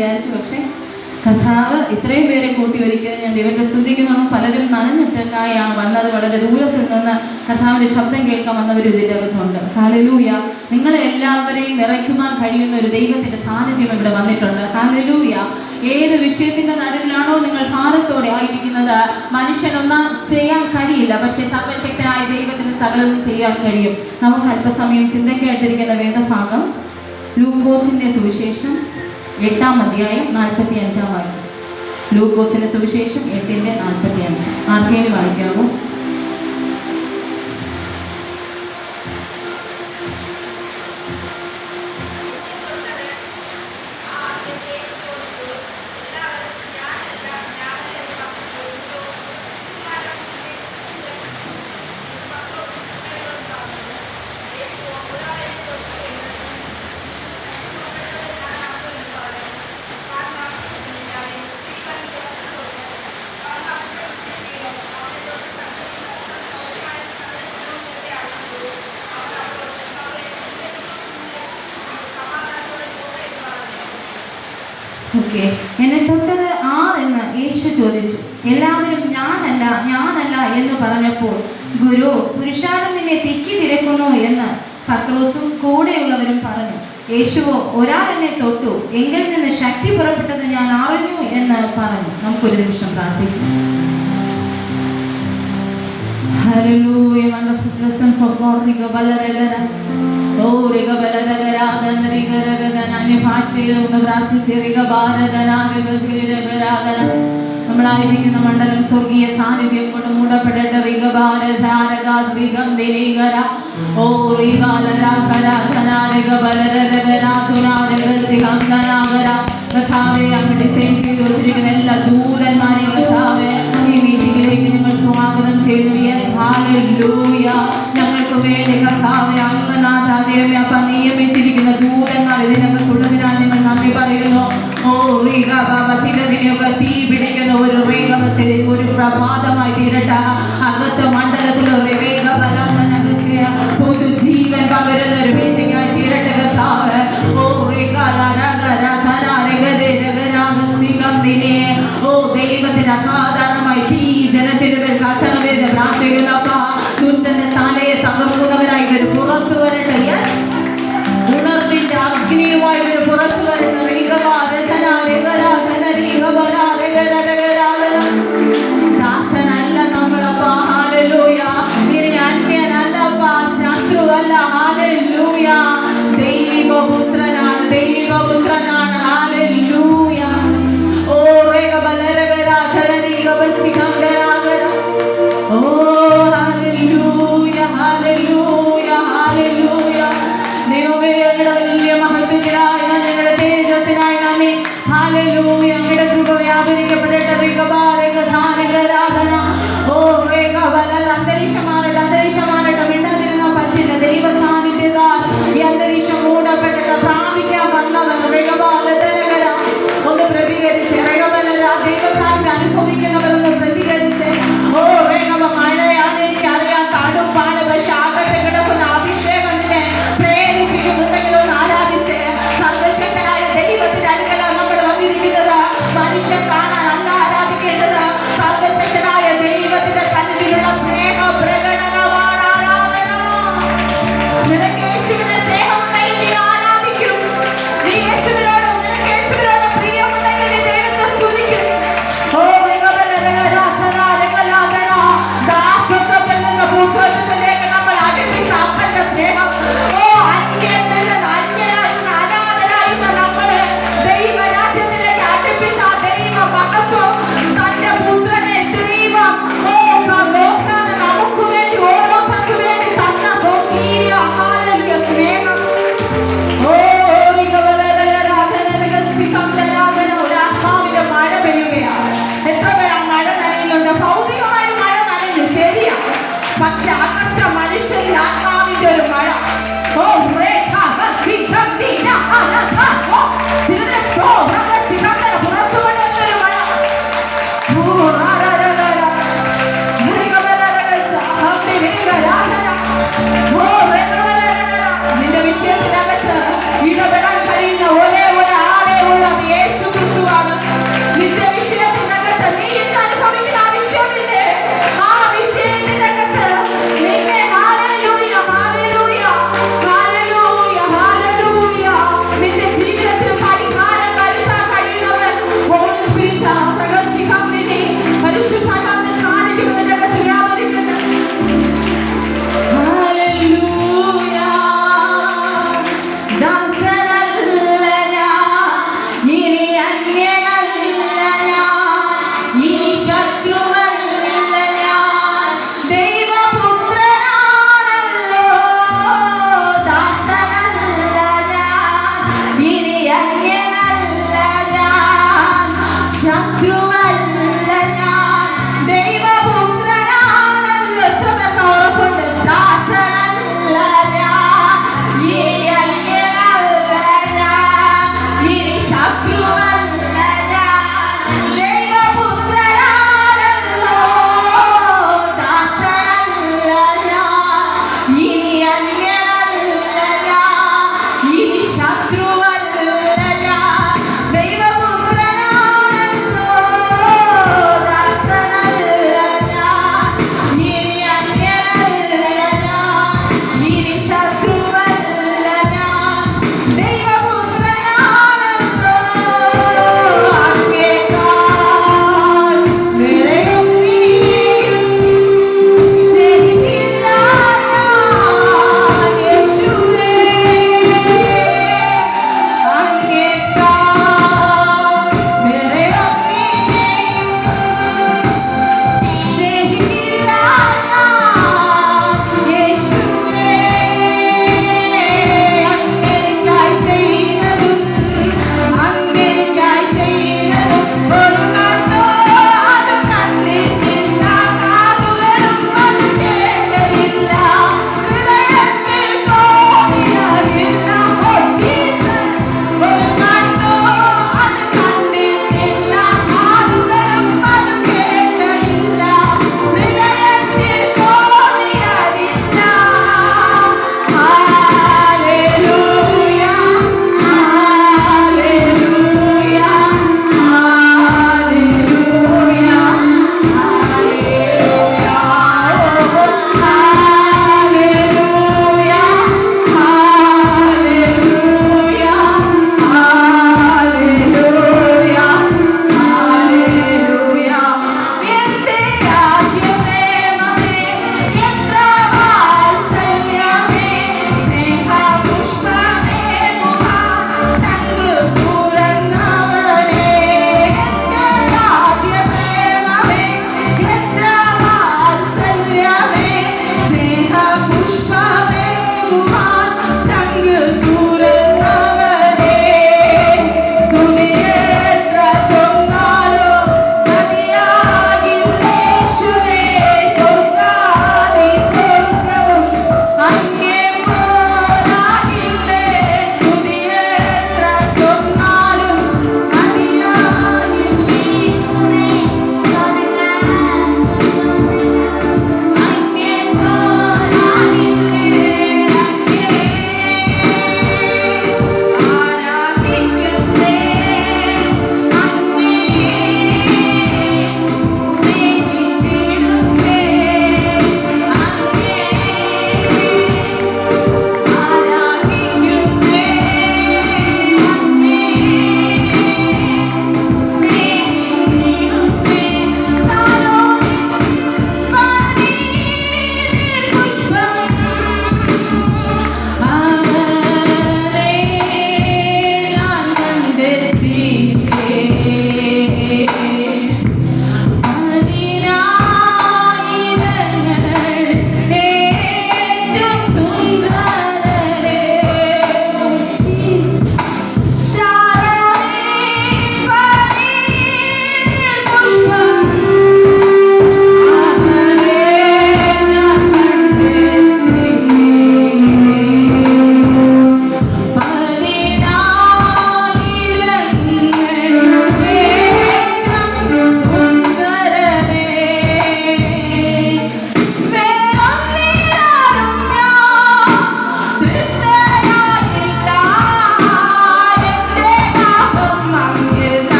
വിചാരിച്ചു. പക്ഷേ കർത്താവ് ഇത്രയും പേരെ കൂട്ടി ഒരുക്കിയത് ഞാൻ ദൈവത്തെ സ്തുതിക്കുന്നു. പലരും നനഞ്ഞിട്ടൊക്കെയാണ് വന്നത്. വളരെ ദൂരത്തിൽ നിന്ന് കർത്താവിൻ്റെ ശബ്ദം കേൾക്കാൻ വന്നവർ ഇതിൻ്റെ അകത്തുണ്ട്. ഹല്ലേലൂയ. നിങ്ങളെ എല്ലാവരെയും നിറയ്ക്കുവാൻ കഴിയുന്ന ഒരു ദൈവത്തിൻ്റെ സാന്നിധ്യം ഇവിടെ വന്നിട്ടുണ്ട്. ഹല്ലേലൂയ. ഏത് വിഷയത്തിൻ്റെ നടുവിലാണോ നിങ്ങൾ ഭാരത്തോടെ ആയിരിക്കുന്നത്, മനുഷ്യനൊന്നും ചെയ്യാൻ കഴിയില്ല, പക്ഷേ സർവശക്തനായ ദൈവത്തിന് സകലം ചെയ്യാൻ കഴിയും. നമുക്ക് അല്പസമയം ചിന്തയ്ക്കായിട്ടിരിക്കുന്ന വേദഭാഗം ലൂക്കോസിൻ്റെ സുവിശേഷം 8-ാം അധ്യായം 45-ാം വാക്യം. ലൂക്കോസിന്റെ സുവിശേഷം 8:45. ആർക്കെങ്കിലും വായിക്കാമോ? ഓക്കെ. എന്നെ തൊട്ടത് ആരെന്ന് യേശു ചോദിച്ചു. എല്ലാവരും ഞാനല്ല ഞാനല്ല എന്ന് പറഞ്ഞപ്പോൾ, ഗുരു, പുരുഷാരം നിന്നെ തിക്കി തിരക്കുന്നു എന്ന് പത്രോസും കൂടെയുള്ളവരും പറഞ്ഞു. യേശുവോ, ഒരാൾ എന്നെ തൊട്ടു, എങ്കിൽ നിന്ന് ശക്തി പുറപ്പെട്ടത് ഞാൻ അറിഞ്ഞു എന്ന് പറഞ്ഞു. നമുക്കൊരു നിമിഷം പ്രാർത്ഥിക്കാം. Hallelujah, wonderful presence of God. നമ്മളായിരിക്കുന്ന മണ്ഡലം സ്വർഗീയ സാന്നിധ്യം കൊണ്ട് മൂടപ്പെടട്ടെ. ഡിസൈൻ ചെയ്തു വെച്ചിരിക്കുന്ന എല്ലാ ദൂതന്മാരെയും കർത്താവേ ഈ മീറ്റിംഗിലേക്ക് നിങ്ങൾ സ്വാഗതം ചെയ്യുന്നു. Yes, hallelujah. ഞങ്ങൾക്ക് വേണ്ടി കർത്താവേ അംഗനാഥ ദേവി അപ്പ നിയമിച്ചിരിക്കുന്ന ദൂതന്മാർ ഇതിനകത്തുള്ളതിനാൽ നിങ്ങൾ നന്ദി പറയുന്നു. ഓ റീഗ ബാബ, ചിലതിനെയൊക്കെ തീ പിടിക്കുന്ന ഒരു റേഗവസ്ഥയിൽ ഒരു പ്രഭാതമായി തീരട്ട. അകത്ത് മണ്ഡലത്തിൽ പുതുജീവൻ പകരുന്ന ഒരു മീറ്റിംഗ് ആയി തീരട്ടെ കർത്താവ്. ഓ റീഗ ഓ ദൈവത്തിന് അസാധാരണമായി തീ ജനത്തിന് മേൽ കത്തണമെന്ന് പ്രാർത്ഥിക്കുന്നപ്പ. ദുഷ്ടന്റെ തലയെ തകർക്കുന്നവരായി ഇവർ പുറത്തു വരട്ടെ. യെസ്, ഉണർവിന്റെ അഗ്നിയുമായി ഇവർ പുറത്തു വരട്ടെ. ദാസനല്ല നമ്മളപ്പ. ഹല്ലേലൂയ. ഇനി അന്യനല്ലപ്പ, ശത്രുവല്ല. ഹല്ലേലൂയ. ദൈവപുത്രനാണ്, ദൈവപുത്രനാണ്. ഹല്ലേലൂയ. ഓ റേഗ ബലരഗരാ ധരരീഗ ബസികംഗരാഗര. ഓ ഹല്ലേലൂയ, ഹല്ലേലൂയ, ഹല്ലേലൂയ. ദൈവമേ, അങ്ങയുടെ വലിയ മഹത്വത്തിനായി ഞങ്ങളുടെ തേജസ്സിനായി നന്ദി. ഹല്ലേലൂയ. അങ്ങയുടെ കൃപ വ്യാപരിക്കപ്പെടട്ടെ. ഓ റേഗ ബല അന്തരീക്ഷം മാറട്ടെ, അന്തരീക്ഷം മാറട്ടെ. മിണ്ടാതിരുന്ന പറ്റില്ല. ദൈവ സാന്നിധ്യത്താൽ ഈ അന്തരീക്ഷം മൂടപ്പെട്ടിട്ട് പ്രാപിക്കാൻ വന്നവൻ ഒന്ന് പ്രതികരിച്ച് ദൈവ സാന്നിധ്യം അനുഭവിക്കുന്നവരൊന്ന് പ്രതികരിച്ച്. ഓ റേഗവ, മഴയാണ്, എനിക്ക് അറിയാൻ തടുപ്പാണ്, പക്ഷെ അകത്ത് കിടക്കുന്ന അഭിഷേകം നിന്നെ പ്രേരിപ്പിക്കുന്നുണ്ടെങ്കിൽ ഒന്ന് ആരാധിച്ച്. സർവശക്തനായ ദൈവത്തിന്റെ അടുക്കല നമ്മൾ വന്നിരിക്കുന്നത്. മനുഷ്യൻ കാണാൻ അല്ല ആരാധിക്കേണ്ടത്, സർവശക്തനായ ദൈവത്തിന്റെ സന്നിധിയിലുള്ള സ്നേഹ പ്രകടനമാണ്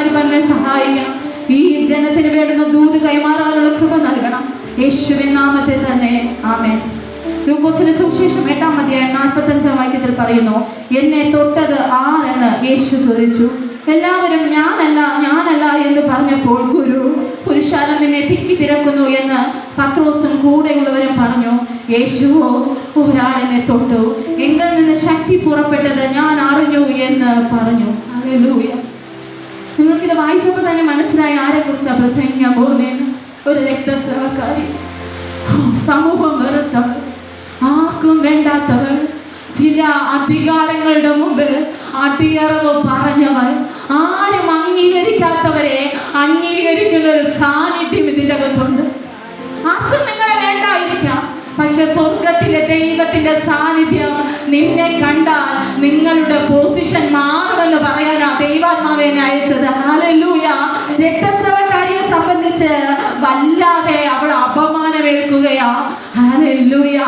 സംസാരിപ്പാൻ സഹായിക്കണം. ഈ ജനത്തിന് വേണ്ടുന്ന ദൂത് കൈമാറാനുള്ള കൃപ നൽകണം. യേശുവിൻ നാമത്തിൽ തന്നെ ആമേൻ. ലൂക്കോസിന്റെ സുവിശേഷം 8-ാം അധ്യായം 45-ാം വാക്യത്തിൽ പറയുന്നു, എന്നെ തൊട്ടത് ആരെന്ന് യേശു ചോദിച്ചു. എല്ലാവരും ഞാനല്ല എന്ന് പറഞ്ഞപ്പോൾ, ഗുരു, പുരുഷാരം നിന്നെ തിക്കി തിരക്കുന്നു എന്ന് പത്രോസും കൂടെയുള്ളവരും പറഞ്ഞു. യേശുവോ, ഒരാളെന്നെ തൊട്ടു, എങ്കിൽ നിന്ന് ശക്തി പുറപ്പെട്ടത് ഞാൻ അറിഞ്ഞു എന്ന് പറഞ്ഞു. ഹല്ലേലൂയ. നിങ്ങൾക്കിത് വായിച്ചപ്പോൾ തന്നെ മനസ്സിലായി ആരെ കുറിച്ചാണ് പ്രസംഗിക്കാൻ പോകുന്നതെന്ന്. ഒരു രക്തസ്രാവക്കാരി, സമൂഹം വെറുത്തവർ, ആർക്കും വേണ്ടാത്തവർ, ചില അധികാരങ്ങളുടെ മുമ്പിൽ അടിയറവ് പറഞ്ഞവർ, ആരും അംഗീകരിക്കാത്തവരെ അംഗീകരിക്കുന്ന ഒരു സാന്നിധ്യം ഇതിൻ്റെ അകത്തുണ്ട്. ആർക്കും നിങ്ങളെ വേണ്ടായിരിക്കാം, പക്ഷെ സ്വർഗത്തിലെ ദൈവത്തിന്റെ സാന്നിധ്യം നിന്നെ കണ്ടാൽ നിങ്ങളുടെ പൊസിഷൻ മാറുമെന്ന് പറയാനാ ദൈവാത്മാവെ അയച്ചത്. ഹല്ലേലൂയ. രക്തസ്രാവക്കാരിയെ സംബന്ധിച്ച് വല്ലാതെ അവൾ അപമാനമേൽക്കുകയാ. ഹല്ലേലൂയ.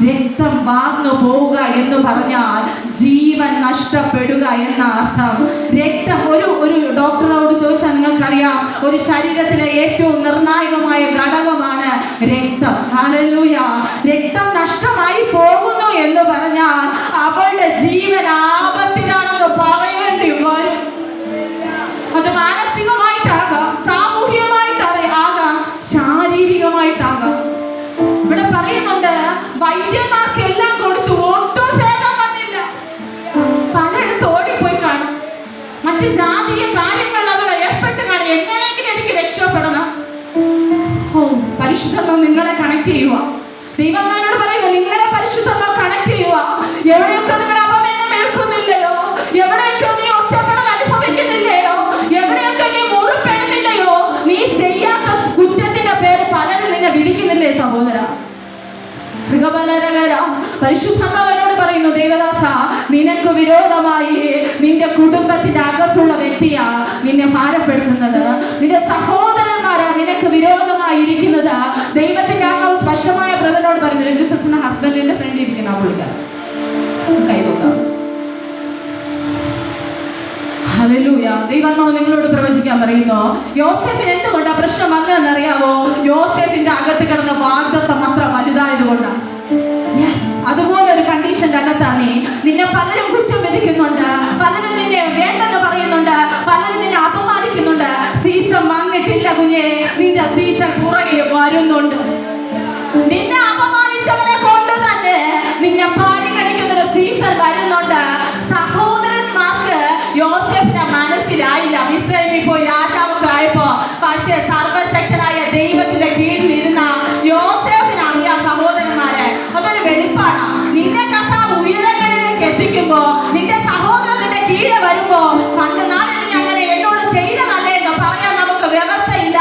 രക്തം വാർന്നു പോവുക എന്ന് പറഞ്ഞാൽ ജീവൻ നഷ്ടപ്പെടുക എന്ന അർത്ഥം. രക്തം ഒരു ഡോക്ടറോട് ചോദിച്ചാൽ നിങ്ങൾക്കറിയാം, ഒരു ശരീരത്തിലെ ഏറ്റവും നിർണായകമായ ഘടകമാണ് രക്തം. ഹല്ലേലൂയ. രക്തം നഷ്ടമായി പോകുന്നു എന്ന് പറഞ്ഞാൽ അവളുടെ ജീവൻ ആപത്തിലാണെന്ന് പറയേണ്ടി വരും. അത് മാനസികമായിട്ടാകാം, സാമൂഹികമായിട്ടാകാം, ശാരീരികമായിട്ടാകാം. ഇവിടെ പറയുന്നുണ്ട്, വൈദ്യന്മാർക്ക് എല്ലാം കൊടുത്തു, ഒട്ടും ഭേദം വന്നില്ല. പലയിടത്ത് ഓടിപ്പോയി കാണും, മറ്റ് ജാതീയ കാര്യങ്ങൾ അവൾ ഏർപ്പെട്ട് കാണും. എങ്ങനെയെങ്കിലും എനിക്ക് രക്ഷപ്പെടണം. പരിശുദ്ധമോ നിങ്ങളെ കണക്ട് ചെയ്യുക. ദൈവമാനോട് പറയുന്നു, നിങ്ങളെ പരിശുദ്ധമോ കണക്ട് ചെയ്യുക. എവിടെയൊക്കെ നിങ്ങൾ അപമാനം ഏൽക്കുന്നില്ലയോ, എവിടെയൊക്കെ നീ ഒറ്റപ്പെടൽ അനുഭവിക്കുന്നില്ലയോ, എവിടെയൊക്കെ നീ മുറിപ്പെടുന്നില്ലയോ, നീ ചെയ്യാത്ത കുറ്റത്തിന്റെ പേര് പലരും നിന്നെ വിധിക്കുന്നില്ലേ സഹോദര? പരിശുദ്ധമ്മവനോട് പറയുന്നു, ദേവദാസ, നിനക്ക് വിരോധമായി നിന്റെ കുടുംബത്തിന്റെ അകത്തുള്ള വ്യക്തിയാ നിന്നെ ഭാരപ്പെടുത്തുന്നത്. നിന്റെ സഹോദരന്മാരാ നിനക്ക് വിരോധമായി ഇരിക്കുന്നത്. ദൈവത്തിന്റെ ആത്മാവ് സ്പഷ്ടമായ ബ്രദറിനോട് പറഞ്ഞു, രഞ്ജുസസിന്റെ ഹസ്ബൻഡിന്റെ ഫ്രണ്ട് ഇരിക്കുന്ന പുള്ളിക്കാരൻ കൈതൊക്കാം. ഹല്ലേലൂയ. ദൈവാത്മാവ് നിങ്ങളോട് പ്രവചിക്കാൻ പറയുന്നു, യോസേഫിന് എന്തുകൊണ്ടാ പ്രശ്നം വന്നതെന്നറിയാവോ? യോസേഫിന്റെ അകത്ത് കിടന്ന വാഗ്ദത്തം അത്ര വലുതായതുകൊണ്ടാണ്. അതുപോലെ ഒരു കണ്ടീഷന്റെ അകത്താണ് നിന്നെ പലരും കുറ്റം വിധിക്കുന്നുണ്ട്, പലരും നിന്നെ വേണ്ടെന്ന് പറയുന്നുണ്ട്, പലരും നിന്നെ അപമാനിക്കുന്നുണ്ട്. സീസൺ വന്നിട്ടില്ല കുഞ്ഞെ, നിന്റെ സീസൺ പുറകെ വരുന്നുണ്ട്. നിന്നെ അപമാനിച്ചവരെ കൊണ്ട് തന്നെ നിന്നെ പരിഗണിക്കുന്ന ഒരു സീസൺ വരുന്നുണ്ട്. സഹോദരന്മാർക്ക് യോസേഫിന്റെ മനസ്സിലായില്ല. മിസ്രൈമിൽ പോയി രാജാവായപ്പോ പക്ഷേ സർവശക്തനായ ദൈവത്തിന്റെ കീഴിൽ ഇരുന്ന യോസേഫിന് അറിയാം സഹോദരന്മാരെ. അതൊരു വെളിപ്പാടാ. നിന്നെ കർത്താവ് ഉയരങ്ങളിലേക്ക് എത്തിക്കുമ്പോ, നിന്റെ സഹോദരന്റെ കീഴെ വരുമ്പോ, പണ്ട് നാളിൽ നീ അങ്ങനെ എന്നോട് ചെയ്തതല്ലേ എന്ന് പറയാൻ നമുക്ക് വ്യവസ്ഥയില്ല.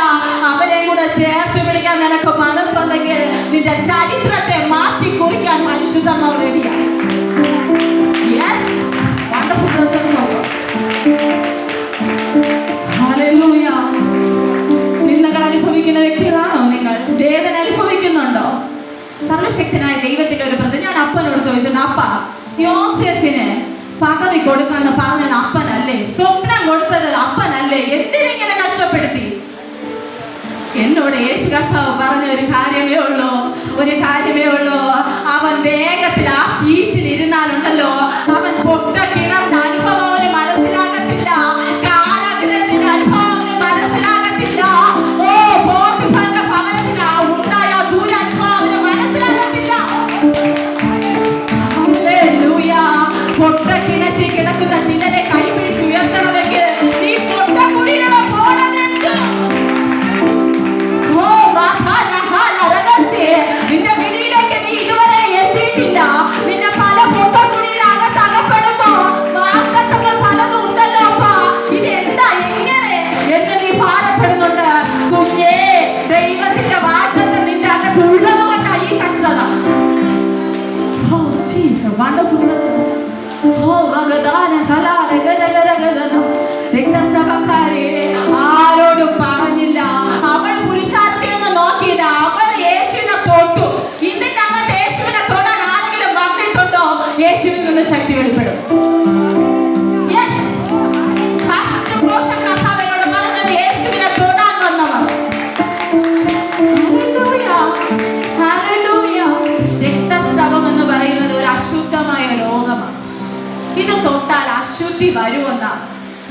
അവരെ കൂടെ ചേർത്ത് പിടിക്കാൻ നിനക്ക് മനസ്സുണ്ടെങ്കിൽ നിന്റെ ചരിത്രത്തെ മാറ്റി കുറിക്കാൻ പരിശുദ്ധമോ റെഡിയാണ്. നിന്ദകൾ അനുഭവിക്കുന്ന വ്യക്തികളാണോ നിങ്ങൾ? വേദന അനുഭവിക്കുന്നുണ്ടോ? സർവശക്തനായ ദൈവത്തിന്റെ ഒരു പ്രതിജ്ഞ ഞാൻ അപ്പനോട് ചോദിച്ചിട്ടുണ്ട്, അപ്പ, യോസേഫിന് പദവി കൊടുക്കാന്ന് പറഞ്ഞത് അപ്പനല്ലേ? സ്വപ്നം കൊടുത്തത് അപ്പനല്ലേ? എന്തിനിങ്ങനെ കഷ്ടപ്പെടുത്തി? എന്നോട് യേശു കർത്താവ് പറഞ്ഞ ഒരു കാര്യമേ ഉള്ളൂ. അവൻ വേഗത്തിൽ ആ സീറ്റിൽ ഇരുന്നാലുണ്ടല്ലോ, അവൻ പൊട്ട കിണറിന്റെ അനുഭവം അവന് മനസ്സിലാകത്തില്ല, കാരാഗ്രഹത്തിന്റെ അനുഭവം അവന് മനസ്സിലാകത്തില്ല, പോത്തിഫറിന്റെ ഭവനത്തിൽ ഉണ്ടായ ദുരനുഭവം അവന് മനസ്സിലാകത്തില്ല. ഹല്ലേലൂയ. പൊട്ട കിണറ്റിൽ കിടക്കുന്ന ചിലരെ കൈപിടിച്ച് ഉയർത്തണമെങ്കിൽ നീ പൊട്ട കുടിയിലൂടെ പോണമെന്ന്. നിന്റെ പിടിയിലേക്ക് നീ ഇതുവരെ എത്തിയിട്ടില്ല. നിന്നെ പല പൊട്ടക്കുടിയിലകത്ത് അകപ്പെടുമ്പോ വാഗ്ദത്തങ്ങൾ പലതും ഉണ്ടല്ലോ. ഇത് എന്താ, എങ്ങനെ എന്ന് നീ ഭാരപ്പെടുന്നുണ്ട്. കുഞ്ഞേ, ദൈവത്തിന്റെ വാഗ്ദത്തം നിന്റെ അകത്ത് ഉള്ളത് കൊണ്ടാ ഈ കഷ്ടത. ആരോടും പറഞ്ഞില്ല. അവൾ പുരുഷാർത്ഥിയൊന്നും നോക്കിയില്ല. അവൾ യേശുവിനെ തൊട്ടു. ഇതിന്റെ അകത്ത് യേശുവിനെ തൊടാൻ ആരെങ്കിലും വന്നിട്ടുണ്ടോ? യേശുവിൽ നിന്ന് ശക്തി വെളിപ്പെടും. കർത്താവിനോട്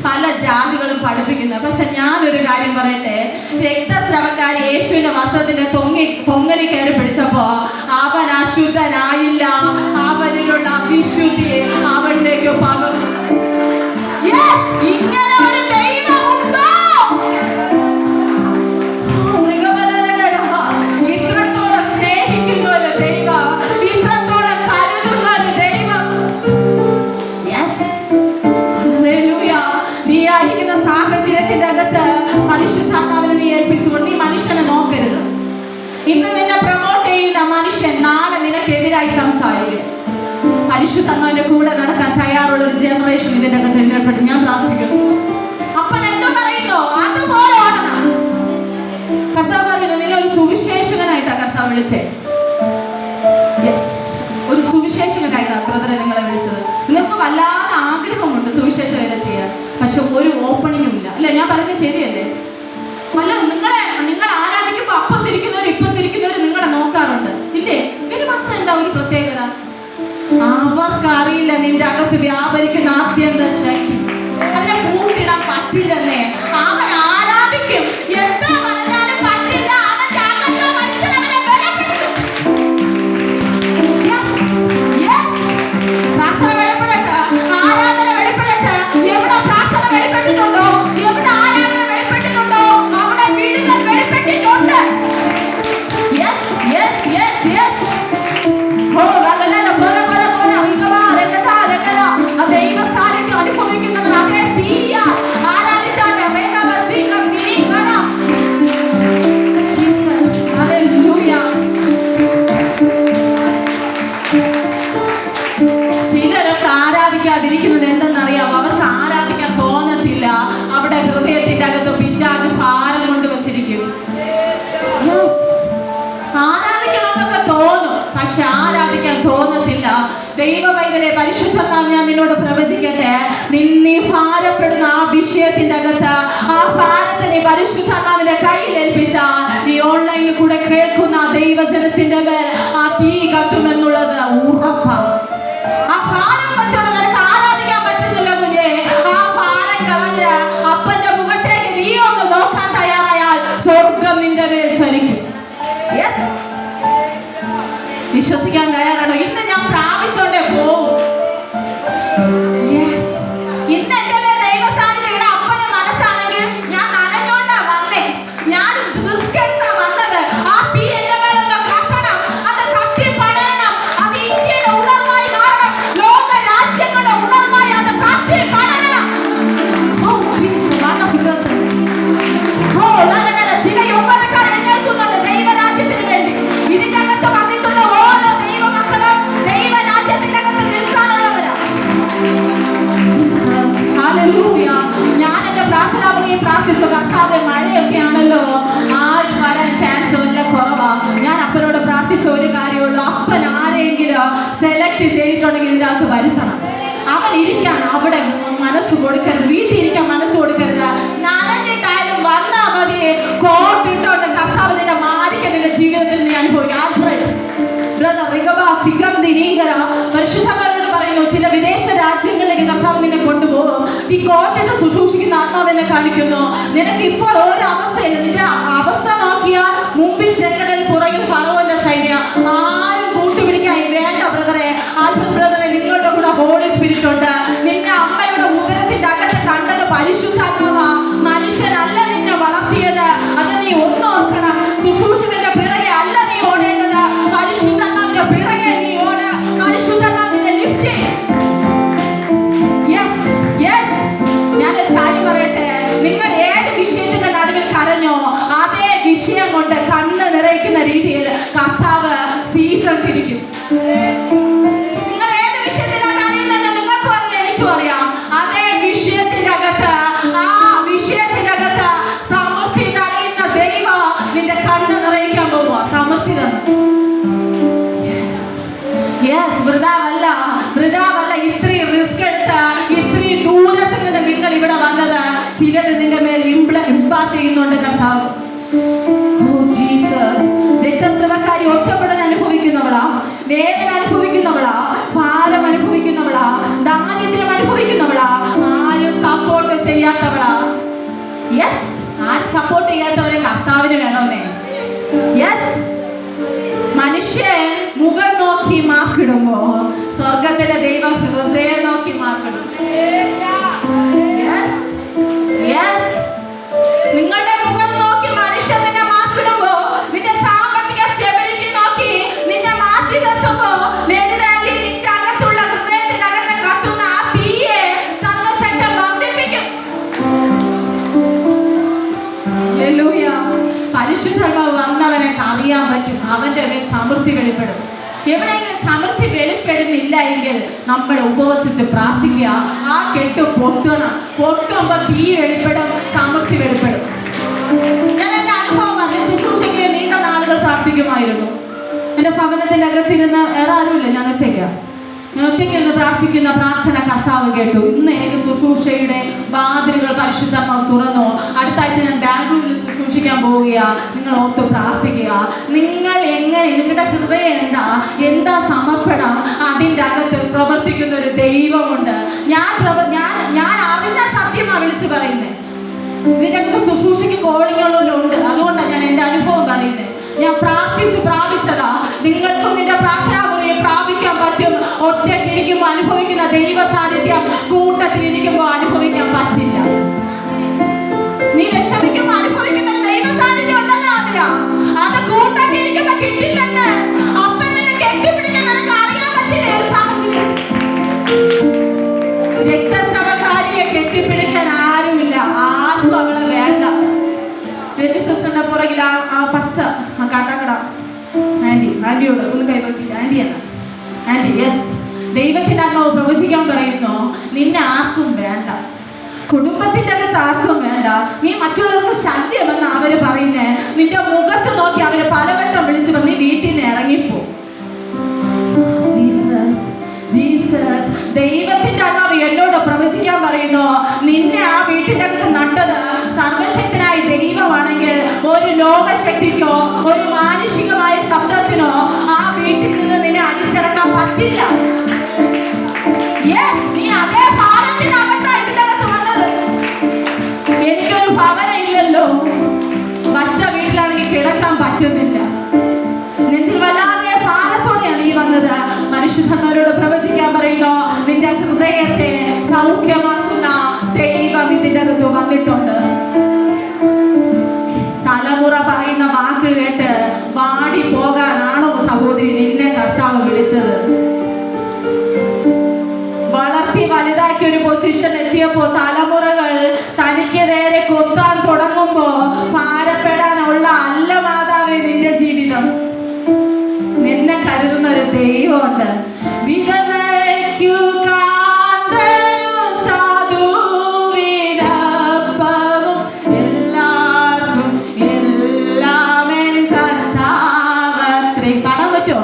പല ജാതികളും പഠിപ്പിക്കുന്നത്. പക്ഷെ ഞാനൊരു കാര്യം പറയട്ടെ, രക്തസ്രവക്കാരി യേശുവിന്റെ വസ്ത്രത്തിന്റെ പൊങ്ങലി കയറി പിടിച്ചപ്പോ അവൻ അശുദ്ധനായില്ല. അവനിലുള്ള അവിശുദ്ധി അവനിലേക്ക് പകർന്നു. ഇങ്ങനെ ഒരു ദൈവമുണ്ടോ? ഇത്രത്തോളം സ്നേഹിക്കുന്ന ഒരു ദൈവം, ഇത്രത്തോളം കരുതുന്ന ഒരു ദൈവം. നീ ആയിരിക്കുന്ന സാഹചര്യത്തിന്റെ അകത്ത് പരിശുദ്ധാത്മാവിനെ നീ ഏൽപ്പിച്ചുകൊണ്ട് നീ മനുഷ്യനെ നോക്കരുത്. ഇന്ന് നിന്നെ പ്രൊമോട്ട് ചെയ്യുന്ന മനുഷ്യൻ നാളെ നിനക്കെതിരായി സംസാരിക്കും. പരിശുദ്ധാത്മാവിന്റെ കൂടെ നടക്കാൻ തയ്യാറുള്ള ഒരു ജനറേഷൻ ഇതിന്റെ അകത്ത് എഴുതപ്പെട്ട് ഞാൻ പ്രാർത്ഥിക്കുന്നു. അപ്പൻ എന്തോ പറയുന്നോ അതുപോലെ ഓടണം. കർത്താവ് പറയുന്നു, നിന്നെ ഒരു സുവിശേഷകനായിട്ടാണ് കർത്താവ് വിളിച്ചേ. ഒരു സുവിശേഷകനായിട്ടാണ് ബ്രദറെ നിങ്ങളെ വിളിച്ചത്. നിങ്ങൾക്ക് വല്ലാതെ ആഗ്രഹമുണ്ട് സുവിശേഷ വേല ചെയ്യാൻ, പക്ഷെ ഒരു ഓപ്പണിങ്ങും ഇല്ല. അല്ലെ, ഞാൻ പറയുന്നത് ശരിയല്ലേ? അല്ല, നിങ്ങൾ ആരാധിക്കുമ്പോ അപ്പം തിരിക്കുന്നവർ ഇപ്പം തിരിക്കുന്നവർ നിങ്ങളെ നോക്കാറുണ്ട് ഇല്ലേ? ഇതിന് മാത്രം എന്താ ഒരു പ്രത്യേകത? അവർക്കറിയില്ല നിന്റെ അകത്ത് വ്യാപരിക്കുന്ന ആദ്യന്ത ശക്തി. അതിനെ കൂട്ടിടാൻ പറ്റില്ലെന്നേ. അവൻ ആരാധിക്കും, എന്താ പറഞ്ഞാലും പറ്റില്ല. അവന്റെ അകത്ത് മനുഷ്യൻ അവനെ ബലപ്പെടുത്തും. പ്രാർത്ഥന വെളിപ്പെടട്ടെ, ആരാധന വെളിപ്പെടട്ടെ. എവിടെ പ്രാർത്ഥന വെളിപ്പെട്ടിട്ടുണ്ടോ, എവിടെ ആരാധന വെളിപ്പെട്ടിട്ടുണ്ടോ, അവിടെ വിടുതൽ വെളിപ്പെട്ടിട്ടുണ്ട്. ദൈവസാന്നിധ്യം അനുഭവിക്കുന്നത് അതേ തീയാ. ആരാധിച്ചാട്ടെ. ചിലരൊക്കെ ആരാധിക്കാതിരിക്കുന്നത് എന്തെന്നറിയാം? അവർക്ക് ആരാധിക്കാൻ തോന്നത്തില്ല. അവിടെ ഹൃദയത്തിന്റെ അകത്ത് പിശാച് ഭാരം കൊണ്ടുവച്ചിരിക്കും. ആരാധിക്കണമെന്നൊക്കെ തോന്നും, പക്ഷെ ആരാധിക്കാൻ തോന്നത്തില്ല. ദൈവവൈദ്യരെ പരിശുദ്ധാത്മാവ് ഞാൻ നിന്നോട് പ്രവചിക്കട്ടെ, നിന്നെ ഭാരപ്പെടുന്ന ആ വിഷയത്തിന്റെ അകത്ത് ആ ഭാരത്തെ നീ പരിശുദ്ധാത്മാവിന്റെ കയ്യിൽ ഏൽപ്പിച്ചാൽ ഈ ഓൺലൈനിൽ കൂടെ കേൾക്കുന്ന ദൈവജനത്തിന്റെ മേൽ ആ തീ കത്തുമെന്നുള്ളത് ഉറപ്പാണ്. ആ ഭാരം വെച്ചോണ്ട് നിനക്ക് ആരാധിക്കാൻ പറ്റുന്നില്ല കുഞ്ഞേ. ആ ഭാരം കളഞ്ഞ് അപ്പന്റെ മുഖത്തേക്ക് നീ ഒന്ന് നോക്കാൻ തയ്യാറായാൽ സ്വർഗം നിന്റെ മേൽ ചലിക്കും. വിശ്വസിക്കാൻ തയ്യാറാണോ? ഇന്ന് ഞാൻ പ്രാപിച്ചോണ്ടേ പോവും. ഇന്ന് എന്റെ മേൽ ദൈവസാന്നിധ്യം ഇവിടെ അപ്പന് മനസ്സാണെങ്കിൽ ഞാൻ നനഞ്ഞോണ്ടാ വന്നേ, ഞാൻ റിസ്ക് എടുത്താ വന്നത്. ആ തീ എന്റെ മേലൊന്ന് കത്തണം, അത് കത്തി പടരണം. അത് ഇന്ത്യയുടെ ഉണർവായി മാറണം, ലോക രാജ്യങ്ങളുടെ ഉണർവായി അത് കത്തി പടരണം. ചില യുവക്കാർ എഴുന്നേൽക്കുന്നുണ്ട് ദൈവരാജ്യത്തിന് വേണ്ടി. ഇതിന്റെ അകത്ത് വന്നിട്ടുള്ള ഓരോ ദൈവമക്കളും ദൈവരാജ്യത്തിന്റെ അകത്ത് നിൽക്കാനുള്ളവരാ. ഞാൻ എന്റെ പ്രാർത്ഥനാപുരിയും പ്രാർത്ഥിച്ചു, കർത്താവേ മഴയൊക്കെ ആണല്ലോ, ആരും വരാൻ ചാൻസ് വല്ല കുറവാ. ഞാൻ അപ്പനോട് പ്രാർത്ഥിച്ച ഒരു കാര്യമുള്ളൂ, അപ്പൻ ആരെങ്കിലും സെലക്ട് ചെയ്തിട്ടുണ്ടെങ്കിൽ ഇതിനകത്ത് വരുത്തണം. അവൻ ഇരിക്കാൻ അവിടെ മനസ്സ് കൊടുക്കരുത്, വീട്ടിൽ ഇരിക്കാൻ മനസ്സ് കൊടുക്കരുത്. നനഞ്ഞിട്ടായാലും വന്നാ മതി. കോട്ടിട്ടോണ്ട് കർത്താവ് നിന്റെ മാലിക്ക നിന്റെ ജീവിതത്തിൽ നീ അനുഭവിക്കും. പരിശുദ്ധന്മാരോട് പറയുന്നു, ചില വിദേശ രാജ്യങ്ങളിലേക്ക് കർത്താവ് നിന്നെ കൊണ്ടുപോകും. ഈ കോട്ടയുടെ ശുശ്രൂഷിക്കുന്ന ആത്മാവിനെ കാണിക്കുന്നു. നിനക്ക് ഇപ്പോൾ ഒരു അവസ്ഥയില്ല. നിന്റെ അവസ്ഥ നോക്കിയാൽ മുമ്പിൽ ചെങ്കടൽ, പുറകിൽ ഫറവോന്റെ സൈന്യം. ആരും കൂട്ടുപിടിക്കായി വേണ്ട ബ്രദറെ. ആൽഫ്രഡ് ബ്രദറെ, നിങ്ങളുടെ കൂടെ ഹോളി സ്പിരിറ്റ് ഉണ്ട്. നിന്റെ അമ്മയുടെ ഉദരത്തിന്റെ അകത്ത് കണ്ടത് പരിശുദ്ധാത്മാവാ. മനുഷ്യനല്ല നിന്നെ വളർത്തിയത്. അത് നീ ഒന്നോർക്കണം. ശുശ്രൂഷകന്റെ പിറകെ അല്ല നീ ഓടേണ്ടത്, പരിശുദ്ധാത്മാവിന്റെ പിറകെ നീ ഓട്. പരിശുദ്ധാത്മാവിന്റെ ലിഫ്റ്റ്. ഞാനൊരു കാര്യം പറയട്ടെ, നിങ്ങൾ ഏത് വിഷയത്തിന്റെ നടുവിൽ കരഞ്ഞോ അതേ വിഷയം കൊണ്ട് കണ്ണ് നിറയ്ക്കുന്ന രീതിയിൽ കർത്താവ് സീസൺ തിരിക്കും. നിങ്ങൾ ഏത് വിഷയത്തിലാണ് കരയുന്നത് നിങ്ങൾക്കും അറിയാം, എനിക്കും അറിയാം. അതേ വിഷയത്തിന്റെ അകത്ത്, ആ വിഷയത്തിന്റെ അകത്ത് സമൃദ്ധി നിറയുന്ന ദൈവം നിന്റെ കണ്ണ് നിറയിക്കാൻ പോവുക. സമൃദ്ധി തന്നു. വൃതാവല്ല ഇത്രയും റിസ്ക് എടുത്ത് ഇത്രയും ദൂരത്തിൽ നിന്ന് നിങ്ങൾ ഇവിടെ വന്നത്. ചിലത് നിന്റെ മേൽ ഇമ്പാക്ട് ചെയ്യുന്നുണ്ട് കർത്താവ്. രക്തസ്രവക്കാരി ഒറ്റപ്പെടൽ അനുഭവിക്കുന്നവളാ, വേദന അനുഭവിക്കുന്നവളാ, ഭാരം അനുഭവിക്കുന്നവളാ, ദാരിദ്ര്യം അനുഭവിക്കുന്നവളാ. ആരും സപ്പോർട്ട് യെസ്, ആര് സപ്പോർട്ട് ചെയ്യാത്തവരെ കർത്താവിന് വേണമെന്നേ. യെസ്, മനുഷ്യൻ മുഖം നോക്കി മാർക്കിടുമ്പോ സ്വർഗത്തിലെ ദൈവം ഹൃദയം നോക്കി മാർക്കിടും. യെസ്, യെസ്, നിങ്ങളുടെ മുഖം നോക്കി മനുഷ്യൻ നിന്നെ മാർക്കിടുമ്പോ, നിന്റെ സാമ്പത്തിക സ്റ്റെബിലിറ്റി നോക്കി നിന്നെ മാറ്റി നിർത്തുമ്പോ, ലളിതാക്കി നിന്റെ അകത്തുള്ള ഹൃദയത്തിനകത്ത് കത്തുന്ന ആ തീയെ സർവശക്തൻ വർദ്ധിപ്പിക്കും. ഹല്ലേലൂയ. പരിശുദ്ധാത്മാവ് വന്നവനെ അറിയാൻ പറ്റും, അവന്റെ മേൽ സമൃദ്ധി വെളിപ്പെടും. എവിടെയെങ്കിലും സമൃദ്ധി വെളിപ്പെടുന്നില്ല എങ്കിൽ നമ്മൾ ഉപവസിച്ച് പ്രാർത്ഥിക്കുക. ആ കെട്ട് പൊട്ടണം. പൊട്ടുമ്പോ തീ വെളിപ്പെടും, സമൃദ്ധി വെളിപ്പെടും. ഞാൻ എൻ്റെ അനുഭവം പറഞ്ഞു. ശുശ്രൂഷയ്ക്ക് നീണ്ട നാളുകൾ പ്രാർത്ഥിക്കുമായിരുന്നു. എൻ്റെ ഭവനത്തിൻ്റെ അകത്തിരുന്ന് വേറെ ആരുമില്ല, ഞാൻ ഒറ്റയ്ക്കിരുന്ന് പ്രാർത്ഥിക്കുന്ന പ്രാർത്ഥന കർത്താവ് കേട്ടു. ഇന്ന് എനിക്ക് ശുശ്രൂഷയുടെ വാതിലുകൾ പരിശുദ്ധമാവ് തുറന്നു. അടുത്ത ആഴ്ച ഞാൻ ബാംഗ്ലൂരിൽ ശുശ്രൂഷിക്കാൻ പോവുകയാണ്. നിങ്ങൾ ഓർത്ത് പ്രാർത്ഥിക്കുക. നിങ്ങൾ എങ്ങനെ, നിങ്ങളുടെ ഹൃദയം എന്താ സമർപ്പണം, അതിൻ്റെ അകത്ത് പ്രവർത്തിക്കുന്ന ഒരു ദൈവമുണ്ട്. ഞാൻ അറിഞ്ഞ സത്യമാണ് വിളിച്ചു പറയുന്നത്. ഇതിൻ്റെ അകത്ത് ശുശ്രൂഷയ്ക്ക് കോളിങ്ങുള്ളവരുണ്ട്. അതുകൊണ്ടാണ് ഞാൻ എൻ്റെ അനുഭവം പറയുന്നത്. ഞാൻ പ്രാർത്ഥിച്ചു പ്രാപിച്ചതാ. നിങ്ങൾക്കും നിന്റെ പ്രാർത്ഥനാ മുറിയെ പ്രാപിക്കാൻ പറ്റും. ഒറ്റയ്ക്കിരിക്കുമ്പോൾ അനുഭവിക്കുന്ന ദൈവ സാന്നിധ്യം കൂട്ടത്തിലിരിക്കുമ്പോൾ അനുഭവിക്കാൻ പറ്റില്ല. നീ വിഷമിക്കുമ്പോൾ അനുഭവിക്കുന്ന ദൈവ സാന്നിധ്യം ഉണ്ടല്ലോ, അത് കൂട്ടത്തിലിരിക്കുമ്പോ കിട്ടില്ലെന്ന്. അപ്പം നിന്നെ കെട്ടിപ്പിടിക്കാൻ നിനക്ക് അറിയാൻ പറ്റില്ല. ഒരു സാഹചര്യം രക്തസ്രവകാരിയെ കെട്ടിപ്പിടിക്കാൻ ആരുമില്ല, ആർക്കും അവളെ വേണ്ട. രജിസ്റ്ററിന്റെ പുറകിൽ ആ പച്ച കാട്ടാക്കട ആന്റിയോട് ഒന്ന് കൈപറ്റില്ല. ആന്റി യെസ്, ദൈവത്തിന്റെ ആത്മാവ് പ്രവചിക്കാൻ പറയുന്നു, നിന്നെ ആർക്കും വേണ്ട, കുടുംബത്തിന്റെ അകത്ത് ആർക്കും വേണ്ട. നീ മറ്റുള്ളവർക്ക് ശല്യമെന്ന് അവര് പറയുന്നേ. നിന്റെ മുഖത്ത് നോക്കി അവര് പലവട്ടം വിളിച്ചു പറഞ്ഞ് നീ വീട്ടിൽ നിന്ന് ഇറങ്ങിപ്പോ. ജീസസ്, ദൈവത്തിന്റെ ആത്മാവ് എന്നോട് പ്രവചിക്കാൻ പറയുന്നു, നിന്നെ ആ വീട്ടിന്റെ അകത്ത് നട്ടത് സർവശക്തനായ ദൈവമാണെങ്കിൽ ഒരു ലോകശക്തിക്കോ ഒരു മാനുഷികമായ ശബ്ദത്തിനോ ആ വീട്ടിൽ നിന്ന് നിന്നെ അടിച്ചിറക്കാൻ പറ്റില്ല. യെസ്, നീ അതേ ഭാരത്തിനകത്താണ് ഇതിന്റെ അകത്ത് വന്നത്. എനിക്കൊരു ഭവനം ഇല്ലല്ലോ, പച്ച വീട്ടിലാണെങ്കിൽ കിടക്കാൻ പറ്റുന്നില്ല. നെഞ്ചിൽ വല്ലാതെ ഭാരത്തോടെയാണ് നീ വന്നത്. പരിശുദ്ധന്മാരോട് പ്രവചിക്കാൻ പറയുന്നു, നിന്റെ ഹൃദയത്തെ സൗഖ്യമാക്കുന്ന ദൈവം ഇതിന്റെ അകത്ത് വന്നിട്ടുണ്ട്. തലമുറ പറയുന്ന വാക്ക് കേട്ട് വാടി പോകാനാണോ സഹോദരി നിന്നെ കർത്താവ് വിളിച്ചത്? വളർത്തി വലുതാക്കി ഒരു പൊസിഷൻ എത്തിയപ്പോ തലമുറകൾ തനിക്ക് നേരെ കൊത്താൻ തുടങ്ങുമ്പോ ഭാരപ്പെടാനുള്ള അല്ല മാതാവേ നിന്റെ ജീവിതം. നിന്നെ കരുതുന്ന ഒരു ദൈവമുണ്ട്. കാണാൻ പറ്റോ?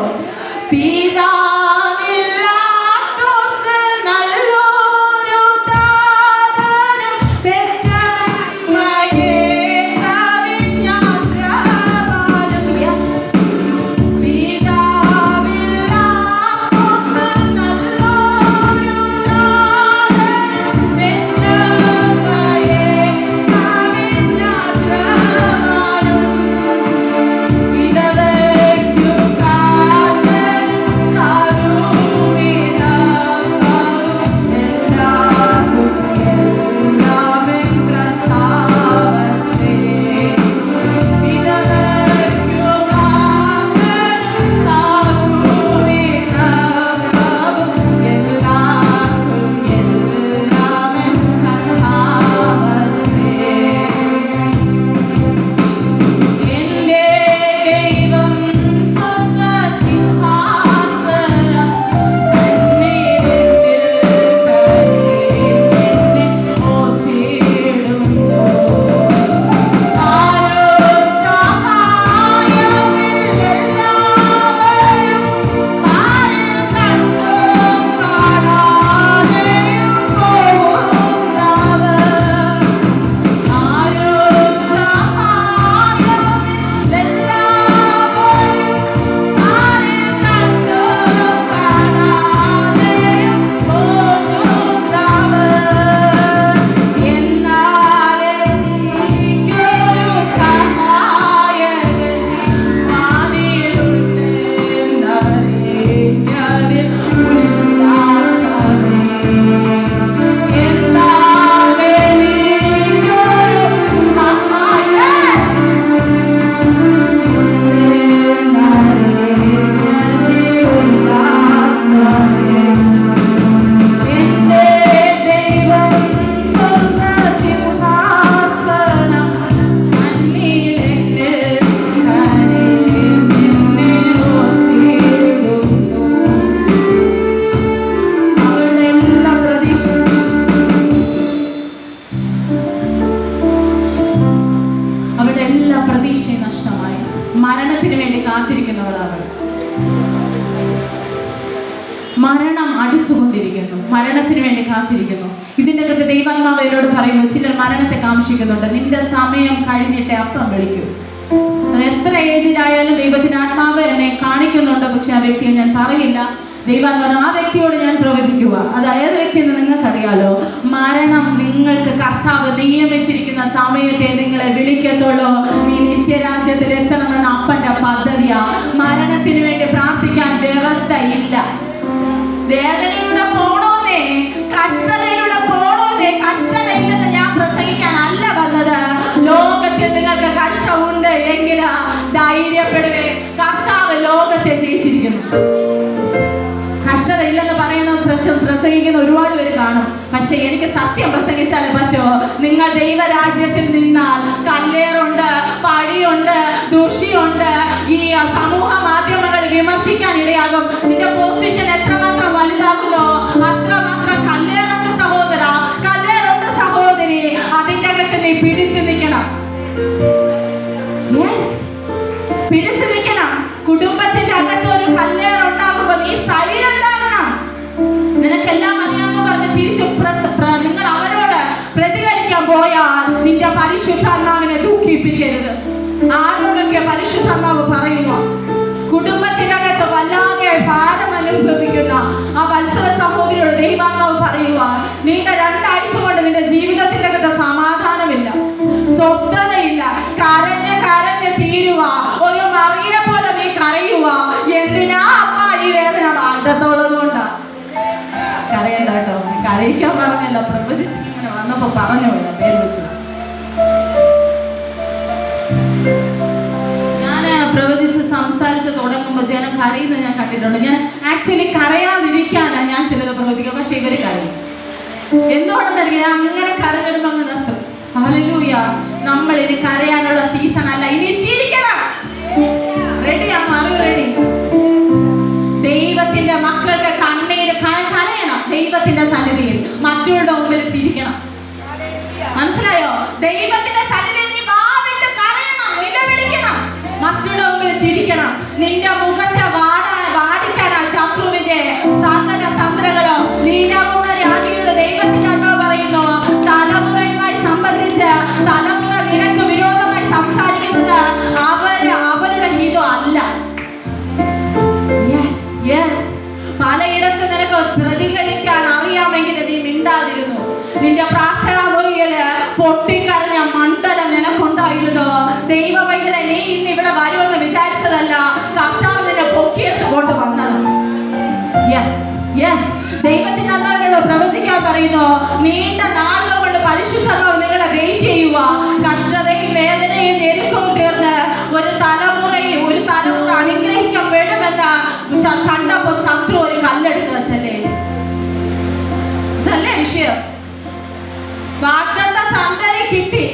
പ്രതീക്ഷയും നഷ്ടമായി. മരണത്തിന് വേണ്ടി കാത്തിരിക്കുന്നവളാണ്. മരണം അടുത്തുകൊണ്ടിരിക്കുന്നു, മരണത്തിന് വേണ്ടി കാത്തിരിക്കുന്നു. ഇതിൻ്റെ അകത്ത് ദൈവാത്മാവ് എന്നോട് പറയുന്നു, ചിലർ മരണത്തെ കാംക്ഷിക്കുന്നുണ്ട്. നിന്റെ സമയം കഴിഞ്ഞിട്ടേ അപ്പം വിളിക്കൂ. അത് എത്ര ഏജിലായാലും ദൈവത്തിന് ആത്മാവ് എന്നെ കാണിക്കുന്നുണ്ട്. പക്ഷെ ആ വ്യക്തിയെ ഞാൻ പറയില്ല. ദൈവാത്മാവ് ആ വ്യക്തിയോട് ഞാൻ പ്രവചിക്കുക. അത് ഏത് വ്യക്തിയെന്ന് നിങ്ങൾക്കറിയാലോ. മരണം നിങ്ങൾക്ക് കർത്താവ് നിയമിച്ചിരിക്കുന്ന സമയത്തെ നിങ്ങളെ വിളിക്കത്തുള്ളൂ. നീ നിത്യരാജ്യത്തിൽ എത്തണമെന്ന അപ്പന്റെ പദ്ധതിയാ. മരണത്തിന് വേണ്ടി പ്രാർത്ഥിക്കാൻ വ്യവസ്ഥയില്ല. വേദനയിലൂടെ പോണോന്നേ, കഷ്ടതയിലൂടെ പോണോന്നേ. കഷ്ടതയില്ലെന്ന് ഞാൻ പ്രസംഗിക്കാനല്ല വന്നത്. ലോകത്തിൽ നിങ്ങൾക്ക് കഷ്ടമുണ്ട് എങ്കിൽ ധൈര്യപ്പെടുവേ. കർത്താവ് ലോകത്തെ ജയിച്ചിരിക്കുന്നു. കഷ്ടത ഇല്ലെന്ന് പറയണം പ്രസംഗിക്കുന്ന ഒരുപാട് പേര് കാണും. പക്ഷെ എനിക്ക് സത്യം പ്രസംഗിച്ചാലേ പറ്റോ. നിങ്ങൾ ദൈവരാജ്യത്തിൽ നിന്നാൽ കല്ലേറുണ്ട്, പഴിയുണ്ട്, ദുഷിയുണ്ട്. ഈ സമൂഹ മാധ്യമങ്ങൾ വിമർശിക്കാൻ ഇടയാകും. നിന്റെ പൊസിഷൻ എത്രമാത്രം വലുതാകുമോ അത്രമാത്രം കല്ലേറുണ്ട് സഹോദര, കല്ലേറുണ്ട് സഹോദരി. അതിൻ്റെ അകത്ത് നീ പിടിച്ചു നിൽക്കണം. പിടിച്ചു നിൽക്കണം. കുടുംബത്തിന്റെ അകത്ത് ഒരു കല്ലേറുണ്ടാകുമ്പോ നീ സൈലന്റ് ആകണം. നിനക്കെല്ലാം അറിയാമെന്ന് പറഞ്ഞ് തിരിച്ച് നിങ്ങൾ അവരോട് പ്രതികരിക്കാൻ പോയാൽ നിന്റെ പരിശുദ്ധാത്മാവിനെ ദുഃഖിപ്പിക്കരുത്. ആരോടൊക്കെ പരിശുദ്ധാത്മാവ് പറയുന്നു. കുടുംബത്തിന്റെ അകത്ത് വല്ലാതെ ഭാരം അനുഭവിക്കുന്ന ആ വത്സല സഹോദരിയോട് ദൈവാത്മാവ് പറയുക, നീണ്ട 2 ആഴ്ച കൊണ്ട് നിന്റെ ജീവിതത്തിന്റെ അകത്ത് സമാധാനമില്ല, സ്വസ്ഥതയില്ല, കരഞ്ഞ് കരഞ്ഞ് തീരുക. ഒരു മറിയെ പോലെ നീ കരയുക. എന്തിനാ അമ്മ ഈ വേദന? വാഗ്ദത്തമുള്ളതുകൊണ്ടാ. കരയണ്ട കേട്ടോ. കരയിക്കാൻ പറഞ്ഞല്ല, പ്രവചിച്ച് ഇങ്ങനെ വന്നപ്പോ പറഞ്ഞു പോയതാ പേര് വെച്ചത്. ഞാൻ പ്രവചിച്ച് സംസാരിച്ച് തുടങ്ങുമ്പോൾ ജനം കരയുന്നത് ഞാൻ കണ്ടിട്ടുണ്ട്. ഞാൻ ആക്ച്വലി കരയാതിരിക്കാനാ ഞാൻ ചിലത് പ്രവചിക്കുക. പക്ഷെ ഇവര് കരയും. എന്തുകൊണ്ടെന്നറിയാം, അങ്ങനെ കരഞ്ഞിടുമ്പോ അങ്ങ് നിർത്തും. ഹല്ലേലൂയ. നമ്മൾ ഇനി കരയാനുള്ള സീസൺ അല്ല, ഇനി ചിരിക്കണം. റെഡിയാണോ? അറിവ് റെഡി? ദൈവത്തിന്റെ മക്കൾക്ക് കണ്ണീര് കരയണം. ദൈവത്തിന്റെ സന്നിധിയിൽ മറ്റുള്ള മുമ്പിൽ ചിരിക്കണം. മനസ്സിലായോ? ദൈവത്തിന്റെ സന്നിധിയിൽ നീ വാവിട്ട് കരയണം, നിലവിളിക്കണം, മറ്റുള്ള മുമ്പിൽ ചിരിക്കണം. നിന്റെ മുഖത്തെ വാടിക്കാനാ ശത്രുവിന്റെ സകല തന്ത്രങ്ങളും. ലീലാകുമാരിയുടെ ദൈവത്തിന്റെ അമ്മ പറയുന്നു, തലമുറയുമായി സംബന്ധിച്ച് തലമുറ നിനക്ക് വിരോധമായി സംസാരിക്കുന്നത് അവരുടെ ഹിതം അല്ല. പലയിടത്ത് നിനക്ക് പ്രതികരിക്കാൻ അറിയാമെങ്കിൽ നീ മിണ്ടാതിരുന്നു. നിന്റെ പ്രാർത്ഥനാ മുറിയില് പൊട്ടിക്കരഞ്ഞ മണ്ഡലം നിനക്കുണ്ടായിരുന്നു. ദൈവമൈതലെ, നീ ഇന്ന് ഇവിടെ വരുമെന്ന് വിചാരിച്ചതല്ല, കർത്താവ് നിന്നെ പൊക്കിയെടുത്ത് കൊണ്ട് വന്നത്. ദൈവത്തിന്റെ അല്ലാതെ പ്രവചിക്കാൻ പറയുന്നു. നീണ്ട നാളുകൾ കൊണ്ട് പരിശുദ്ധാത്മാവ് നിങ്ങളെ വെയിറ്റ് ചെയ്യുക. കഷ്ടതയും വേദനയും ഞെരുക്കവും തീർന്ന് ഒരു തലമുറ അനുഗ്രഹിക്കപ്പെടുമെന്ന് കണ്ടപ്പോ ശത്രു ഒരു കല്ലെടുത്ത് വെച്ചല്ലേ? ഇതല്ലേ വിഷയം? വാഗ്ദത്ത സന്തതി കിട്ടി,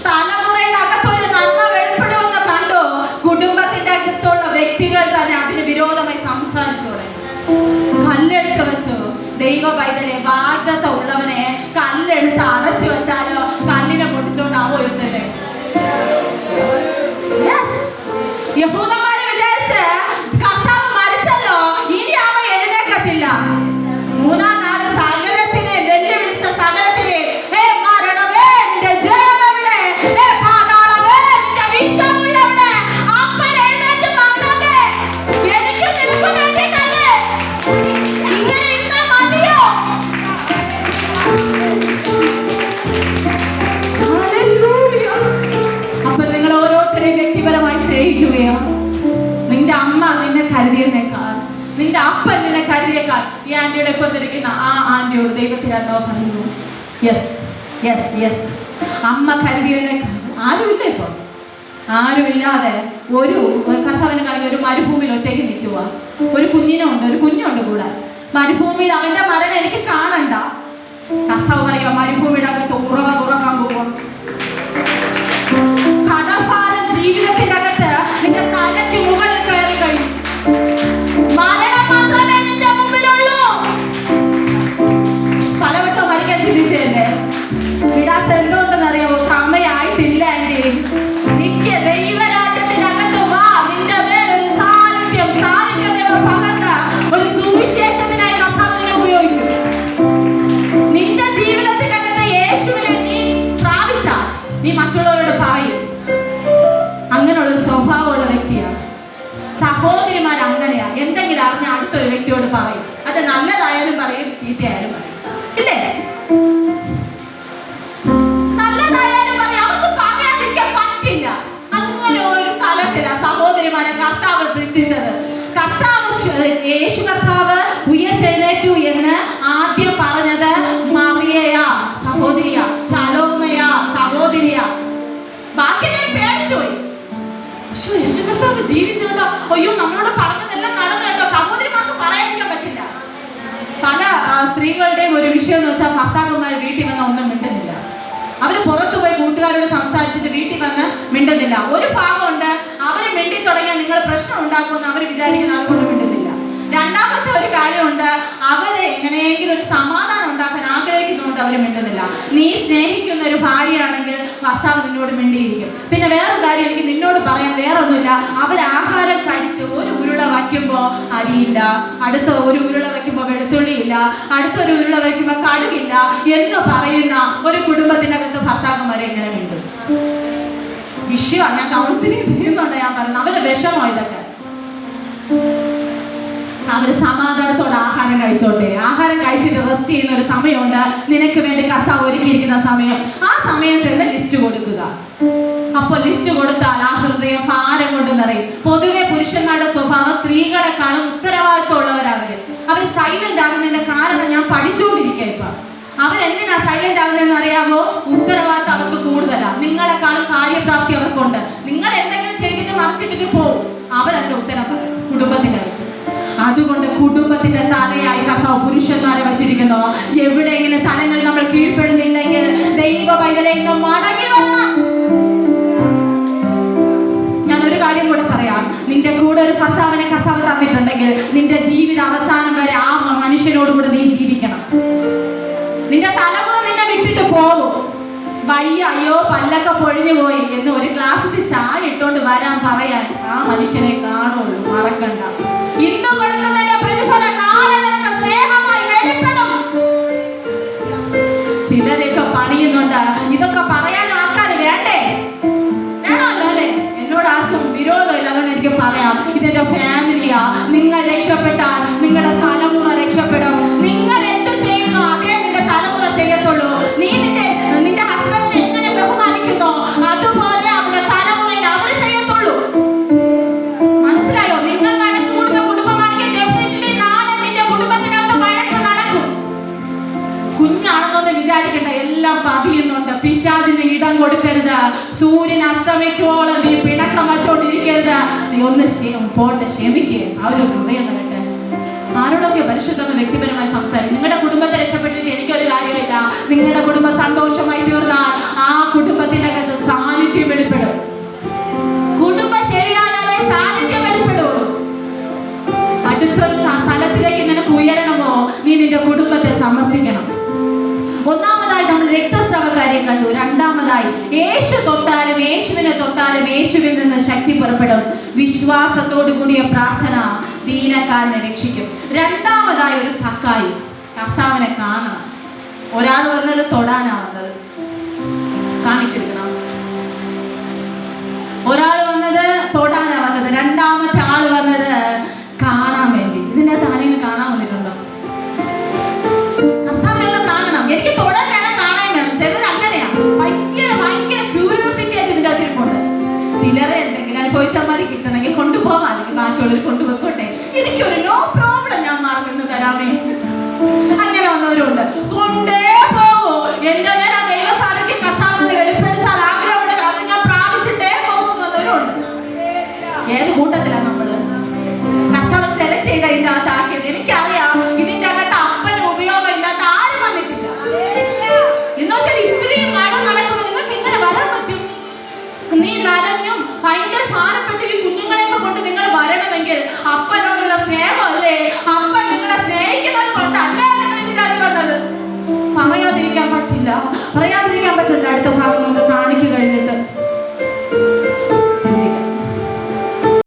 തലമുറയുടെ അകത്തൊരു നന്മ വെളിപ്പെടുമെന്ന് കണ്ടു. കുടുംബത്തിന്റെ അകത്തുള്ള വ്യക്തികൾ തന്നെ അതിന് വിരോധമായി സംസാരിച്ചു തുടങ്ങി. കല്ലെടുത്ത് വെച്ചു. ദൈവ പൈതലെ, വാഗ്ദത്ത ഉള്ളവനെ കല്ലെടുത്ത് അടച്ചു വെച്ചാലോ കല്ലിനെ പൊട്ടിച്ചോണ്ട് അവ ഉയർത്തട്ടെ. യഹൂദന്മാര് വിചാരിച്ച് കർത്താവ് മരിച്ചല്ലോ, ഇനി അവ എഴുന്നേക്കത്തില്ല. 3-ാം നാൾ സകലത്തിനെ വെല്ലുവിളിച്ച സകലത്തിനെ, മരണമേ നിന്റെ ജയം എവിടെ? പാതാളമേ നിന്റെ വിഷമുള്ള എവിടെ? അപ്പൻ എഴുന്നേറ്റ് വന്നത് എനിക്ക് നിനക്ക് വേണ്ടിയിട്ടല്ലേ? ഇങ്ങനെ ഇരുന്നാ മതിയോ? അപ്പൊ നിങ്ങൾ ഓരോരുത്തരെയും വ്യക്തിപരമായി സ്നേഹിക്കുകയാണ്. നിന്റെ അമ്മ നിന്നെ കരുതിയതിനേക്കാൾ, നിന്റെ അപ്പൻ നിന്നെ കരുതിയേക്കാൾ ഈ ആന്റിയുടെ ഇപ്പത്തിരിക്കുന്ന ആ ആന്റിയോട് ദൈവത്തിനോ പറയുന്നു. അമ്മ കരുതിയതിനേക്കാൾ ആരുമില്ല. ഇപ്പൊ ആരുമില്ലാതെ ഒരു കർത്താവിനെ കാണുക ഒരു മരുഭൂമിയിൽ ഒറ്റയ്ക്ക് നിൽക്കുക. ഒരു കുഞ്ഞുണ്ട് കൂടെ. മരുഭൂമിയിൽ അവന്റെ മരണം എനിക്ക് കാണണ്ട. കർത്താവ് പറയുക, മരുഭൂമിയുടെ അകത്ത് ഉറവ തുറക്കാൻ പോകും. കടഭാരം ജീവിതത്തിന്റെ അകത്ത് നിന്റെ തലയ്ക്ക് മുകളിൽ കയറി കഴിഞ്ഞു. മരണം മാത്രമേ നിന്റെ മുമ്പിലുള്ളൂ. പലവട്ടം മരിക്കാൻ ചിന്തിച്ചല്ലേ? വിടാത്ത എന്തുകൊണ്ടെന്നറിയാമോ? സമയമായിട്ടില്ല. എങ്കിൽ നിത്യ ദൈവരാ എന്തെങ്കിലും അറിഞ്ഞ അടുത്തൊരു വ്യക്തിയോട് പറയും. അത് നല്ലതായാലും പറയും, ചീത്തയായാലും പറയും. ഇല്ലേ? നല്ലതായാലും പറയും, അവർക്ക് പറയാതിരിക്കാൻ പറ്റില്ല. അങ്ങനെ ഒരു തലത്തിലാ സഹോദരിമാരെ കർത്താവ് സൃഷ്ടിച്ചത്. യേശു കർത്താവ് ഉയർത്തെഴുന്നേറ്റു എന്ന് ആദ്യം പറഞ്ഞത് മറിയയാ, സഹോദരിയാ, ശലോമയാ, സഹോദരിയാ. ബാക്കി പേടിച്ചുപോയി. യേശു കർത്താവ് ജീവിച്ചുണ്ടോ? അയ്യോ, നമ്മളോട് പറഞ്ഞതെല്ലാം നടന്നു കേട്ടോ. സഹോദരിമാർക്ക് പറയാതിരിക്കാൻ പറ്റില്ല. പല സ്ത്രീകളുടെയും ഒരു വിഷയം എന്ന് വെച്ചാൽ ഭർത്താക്കന്മാർ വീട്ടിൽ വന്ന ഒന്നും മിണ്ടുന്നില്ല. അവര് പുറത്തു പോയി കൂട്ടുകാരോട് സംസാരിച്ചിട്ട് വീട്ടിൽ വന്ന് മിണ്ടുന്നില്ല. ഒരു ഭാഗമുണ്ട്, അവര് മിണ്ടി തുടങ്ങിയാൽ നിങ്ങൾ പ്രശ്നം ഉണ്ടാക്കുമെന്ന് അവർ വിചാരിക്കുന്നത്, അതുകൊണ്ട് മിണ്ടുന്നില്ല. രണ്ടാമത്തെ ഒരു കാര്യമുണ്ട്, അവരെ എങ്ങനെയെങ്കിലും ഒരു സമാധാനം ഉണ്ടാക്കാൻ ആഗ്രഹിക്കുന്നതുകൊണ്ട് അവർ മിണ്ടുന്നില്ല. നീ സ്നേഹിക്കുന്ന ഒരു ഭാര്യയാണെങ്കിൽ ഭർത്താവ് നിന്നോട് മിണ്ടിയിരിക്കും. പിന്നെ വേറൊരു കാര്യം എനിക്ക് നിന്നോട് പറയാൻ വേറൊന്നുമില്ല, അവർ ആഹാരം കഴിച്ച് ഒരു ഉരുള വയ്ക്കുമ്പോൾ അരിയില്ല, അടുത്ത ഒരു ഉരുള വയ്ക്കുമ്പോൾ വെളുത്തുള്ളിയില്ല, അടുത്തൊരു ഉരുള വയ്ക്കുമ്പോൾ കടുകില്ല എന്ന് പറയുന്ന ഒരു കുടുംബത്തിനകത്ത് ഭർത്താക്കന്മാരെ എങ്ങനെ മിണ്ടും? വിഷയമാണ്. ഞാൻ കൗൺസിലിംഗ് ചെയ്യുന്നുണ്ട്. ഞാൻ പറയുന്നത് അവരുടെ വിഷമോ ഇതൊക്കെ. അവര് സമാധാനത്തോടെ ആഹാരം കഴിച്ചോട്ടെ. ആഹാരം കഴിച്ചിട്ട് റെസ്റ്റ് ചെയ്യുന്ന ഒരു സമയമുണ്ട്, നിനക്ക് വേണ്ടി കർത്താവ് ഒരുക്കിയിരിക്കുന്ന സമയം. ആ സമയം ചെന്ന് ലിസ്റ്റ് കൊടുക്കുക. അപ്പോൾ ലിസ്റ്റ് കൊടുത്താൽ ആ ഹൃദയം ഭാരം കൊണ്ട് നിറയും. പൊതുവെ പുരുഷന്മാരുടെ സ്വഭാവം സ്ത്രീകളെക്കാളും ഉത്തരവാദിത്തമുള്ളവരവര്. അവർ സൈലന്റ് ആകുന്നതിന്റെ കാരണം ഞാൻ പഠിച്ചുകൊണ്ടിരിക്കുക. ഇപ്പൊ അവരെന്തിനാ സൈലന്റ് ആകുന്നതെന്ന് അറിയാമോ? ഉത്തരവാദിത്തം അവർക്ക് കൂടുതലാണ്. നിങ്ങളെക്കാളും കാര്യപ്രാപ്തി അവർക്കുണ്ട്. നിങ്ങൾ എന്തെങ്കിലും ചെയ്തിട്ട് മറിച്ചിട്ടിട്ട് പോകും, അവരതിന്റെ ഉത്തരം പറയും കുടുംബത്തിന്റെ. അതുകൊണ്ട് കുടുംബത്തിന്റെ തലയായി കർത്താവ് പുരുഷന്മാരെ വച്ചിരിക്കുന്നു. എവിടെയെങ്കിലും തലങ്ങൾ നമ്മൾ കീഴ്പ്പെടുന്നില്ലെങ്കിൽ ദൈവ പൈതലെ മടങ്ങി വരണം. ഞാനൊരു കാര്യം കൂടെ പറയാം. നിന്റെ കൂടെ ഒരു ഭർത്താവിനെ കർത്താവ് തന്നിട്ടുണ്ടെങ്കിൽ നിന്റെ ജീവിത അവസാനം വരെ ആ മനുഷ്യനോടുകൂടെ നീ ജീവിക്കണം. നിന്റെ തലമുറ നിന്നെ വിട്ടിട്ട് പോകും. വയ്യ, അയ്യോ പല്ലൊക്കെ പൊഴിഞ്ഞു പോയി എന്ന് ഒരു ഗ്ലാസ്സിൽ ചായ ഇട്ടോണ്ട് വരാൻ പറയാൻ ആ മനുഷ്യനെ കാണുള്ളൂ. മറക്കണ്ട. ഇന്ന് കൊടുക്കുന്നതിന്റെ പ്രതിഫലം നാളെ നിനക്ക് സ്നേഹമായി വെളിപ്പെടും. ചിലരൊക്കെ പണിയുന്നുണ്ട്. ഇതൊക്കെ പറയാൻ ആൾക്കാർ വേണ്ടേ? വേണമല്ലോ അല്ലെ? എന്നോട് ആർക്കും വിരോധമില്ല, അതുകൊണ്ട് എനിക്ക് പറയാം. ഇതെന്റെ ഫാമിലിയാ. നിങ്ങൾ രക്ഷപ്പെട്ടാൽ നിങ്ങളുടെ തലമുറ രക്ഷപ്പെടും. നിങ്ങൾ എന്ത് ചെയ്യുന്നു അതേ നിന്റെ തലമുറ ചെയ്യത്തുള്ളൂ. നീ നിന്റെ ഹസ്ബൻഡിനെ എങ്ങനെ ബഹുമാനിക്കുന്നോ അതുപോലെ അവരുടെ തലമുറയിൽ അവർ ചെയ്യത്തുള്ളൂ. മനസ്സിലായോ? നിങ്ങൾ വഴക്ക് കൂടുന്ന കുടുംബമാണെങ്കിൽ ഡെഫിനറ്റ്ലി നാളെ നിന്റെ കുടുംബത്തിനകത്ത് വഴക്ക് നടക്കും. കുഞ്ഞാണെന്നൊന്ന് വിചാരിക്കണ്ട, എല്ലാം പതിയുന്നുണ്ട്. പിശാചിന് ഇടം കൊടുക്കരുത്. സൂര്യൻ അസ്തമിക്കോളം നീ പിണക്കം വച്ചോണ്ടിരിക്കരുത്. നീ ഒന്ന് പോട്ടെ, ക്ഷമിക്കുക. ആ ഒരു ഹൃദയം വേണ്ടേ. ആരോടൊക്കെ പരിശുദ്ധമായ വ്യക്തിപരമായി സംസാരിക്കും. നിങ്ങളുടെ കുടുംബത്തെ രക്ഷപ്പെട്ടിട്ട് എനിക്കൊരു കാര്യമില്ല. നിങ്ങളുടെ കുടുംബം സന്തോഷമായി തീർന്നാൽ ആ കുടുംബത്തിനകത്ത് സാന്നിധ്യം വെളിപ്പെടും. കുടുംബം ശരിയായാലേ സാന്നിധ്യം വെളിപ്പെടുള്ളൂ. അടുത്തൊരു തലത്തിലേക്ക് നിനക്ക് ഉയരണമോ നീ നിന്റെ കുടുംബത്തെ സമർപ്പിക്കണം. ഒന്നാമതായി നമ്മൾ രക്തസ്രവക്കാരെ കണ്ടു. രണ്ടാമതായി യേശു തൊട്ടാലും യേശുവിനെ തൊട്ടാലും യേശുവിൽ നിന്ന് ശക്തി പുറപ്പെടും. വിശ്വാസത്തോടു കൂടിയ പ്രാർത്ഥന ദീനക്കാരനെ രക്ഷിക്കും. രണ്ടാമതായി ഒരു സക്കായി കർത്താവിനെ കാണണം. ഒരാൾ വന്നത് തൊടാനാ വന്നത്, കാണിക്കെടുക്കണം. ഒരാൾ വന്നത് തൊടാനാ വന്നത്, രണ്ടാമത്തെ ആള് വന്നത് കാണാൻ വേണ്ടി. ഇതിൻ്റെ അകത്ത് ആരെങ്കിലും കാണാൻ വന്നിട്ടുണ്ടോ? കർത്താവിനെ കാണണം. എനിക്ക് തൊടാൻ വേണം, കാണാൻ വേണം. ചിലർ അങ്ങനെയാ, ഭയങ്കര ക്യൂരിയോസിറ്റി ആയിട്ട് ഇതിൻ്റെ അകത്തിരിപ്പുണ്ട്. ചിലരെ എന്തെങ്കിലും അനുഭവിച്ചാൽ മതി, കിട്ടണമെങ്കിൽ കൊണ്ടുപോകാം, അല്ലെങ്കിൽ ബാക്കിയുള്ളവർ കൊണ്ടുപോയിക്കോട്ടെ, എനിക്കൊരു നോ പ്രോബ്ലം, ഞാൻ മാർഗം തരാമേ. അങ്ങനെ വന്നവരുണ്ട്. കൊണ്ടേ പോകൂ. എന്റെ മേൽ ആ ദൈവ സാന്നിധ്യം കർത്താവിനെ വെളിപ്പെടുത്താൻ ആഗ്രഹമുണ്ട്, അത് ഞാൻ പ്രാപിച്ചിട്ടേ പോകുന്നു വന്നവരുണ്ട്. ഏത് കൂട്ടത്തിലാണ് നമ്മള്? കർത്താവ് സെലക്ട് ചെയ്ത ഇതിന്റെ അകത്ത് ആക്കിയത്. എനിക്കറിയാം ഇതിന്റെ അകത്ത് അപ്പന് ഉപയോഗം ഇല്ലാത്ത ആരും വന്നിട്ടില്ല. എന്ന് വെച്ചാൽ ഇത്രയും മഴ നടക്കുമ്പോൾ നിങ്ങൾക്ക് ഇങ്ങനെ വരാൻ പറ്റും? നീ നനഞ്ഞും ഭയങ്കര ഭാരപ്പെട്ട് ഈ കുഞ്ഞുങ്ങളെയൊക്കെ കൊണ്ട് നിങ്ങൾ വരണമെങ്കിൽ അപ്പനോടുള്ള സ്നേഹമല്ലേ? അപ്പൻ നിങ്ങളെ സ്നേഹിക്കുന്നത് കൊണ്ടല്ലേ നിങ്ങൾ ഇതിന്റെ അകത്ത് വന്നത്. പറയാതിരിക്കാൻ പറ്റില്ല. അടുത്ത ഭാഗം നമുക്ക് കാണിച്ചു കഴിഞ്ഞിട്ട്